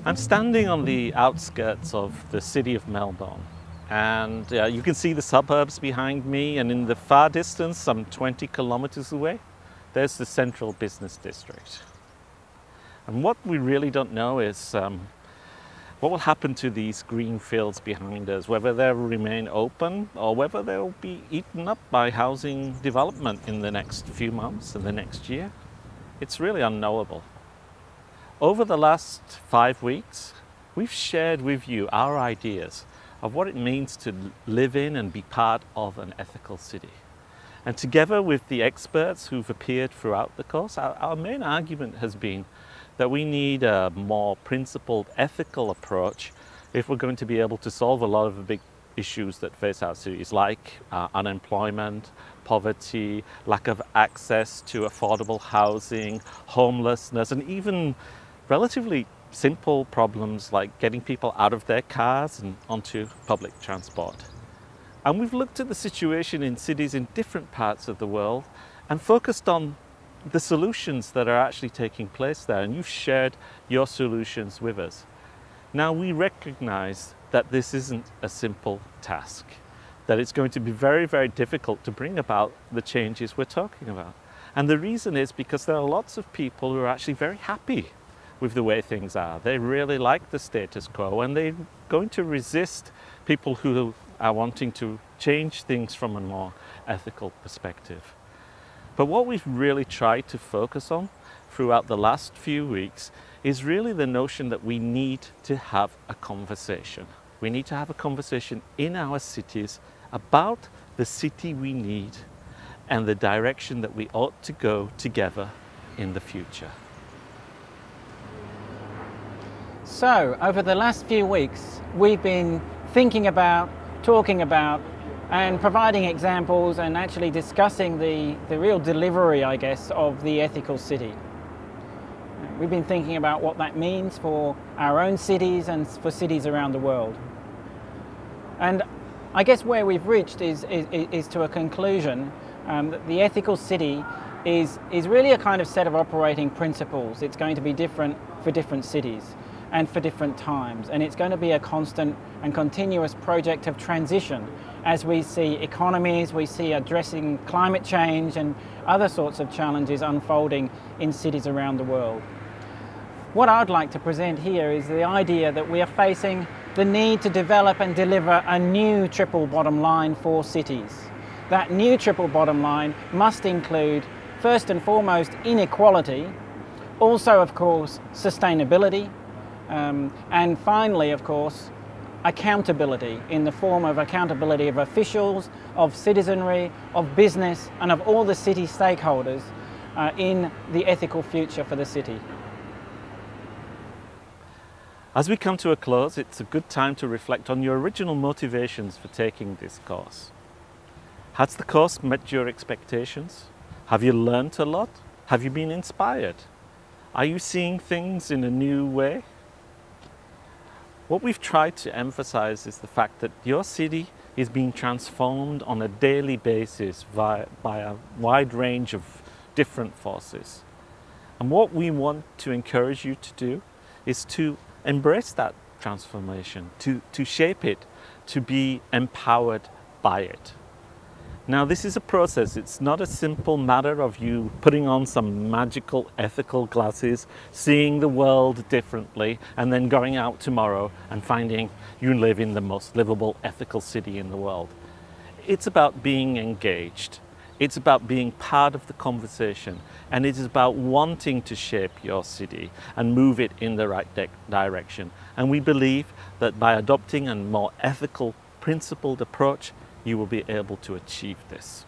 I'm standing on the outskirts of the city of Melbourne, and you can see the suburbs behind me, and in the far distance, some 20 kilometers away, there's the central business district. And what we really don't know is what will happen to these green fields behind us, whether they'll remain open or whether they'll be eaten up by housing development in the next few months and the next year. It's really unknowable. Over the last 5 weeks, we've shared with you our ideas of what it means to live in and be part of an ethical city. And together with the experts who've appeared throughout the course, our main argument has been that we need a more principled, ethical approach if we're going to be able to solve a lot of the big issues that face our cities, like unemployment, poverty, lack of access to affordable housing, homelessness, and even relatively simple problems like getting people out of their cars and onto public transport. And we've looked at the situation in cities in different parts of the world and focused on the solutions that are actually taking place there, and you've shared your solutions with us. Now, we recognize that this isn't a simple task, that it's going to be very, very difficult to bring about the changes we're talking about. And the reason is because there are lots of people who are actually very happy with the way things are. They really like the status quo, and they're going to resist people who are wanting to change things from a more ethical perspective. But what we've really tried to focus on throughout the last few weeks is really the notion that we need to have a conversation. We need to have a conversation in our cities about the city we need and the direction that we ought to go together in the future. So, over the last few weeks, we've been thinking about, talking about, and providing examples and actually discussing the real delivery, I guess, of the ethical city. We've been thinking about what that means for our own cities and for cities around the world. And I guess where we've reached is to a conclusion that the ethical city is really a kind of set of operating principles. It's going to be different for different cities and for different times, and it's going to be a constant and continuous project of transition as we see economies, we see addressing climate change and other sorts of challenges unfolding in cities around the world. What I'd like to present here is the idea that we are facing the need to develop and deliver a new triple bottom line for cities. That new triple bottom line must include, first and foremost, inequality, also, of course, sustainability, and finally, of course, accountability in the form of accountability of officials, of citizenry, of business, and of all the city stakeholders in the ethical future for the city. As we come to a close, it's a good time to reflect on your original motivations for taking this course. Has the course met your expectations? Have you learnt a lot? Have you been inspired? Are you seeing things in a new way? What we've tried to emphasize is the fact that your city is being transformed on a daily basis by a wide range of different forces. And what we want to encourage you to do is to embrace that transformation, to shape it, to be empowered by it. Now, this is a process. It's not a simple matter of you putting on some magical ethical glasses, seeing the world differently, and then going out tomorrow and finding you live in the most livable ethical city in the world. It's about being engaged. It's about being part of the conversation, and it is about wanting to shape your city and move it in the right direction. And we believe that by adopting a more ethical, principled approach, you will be able to achieve this.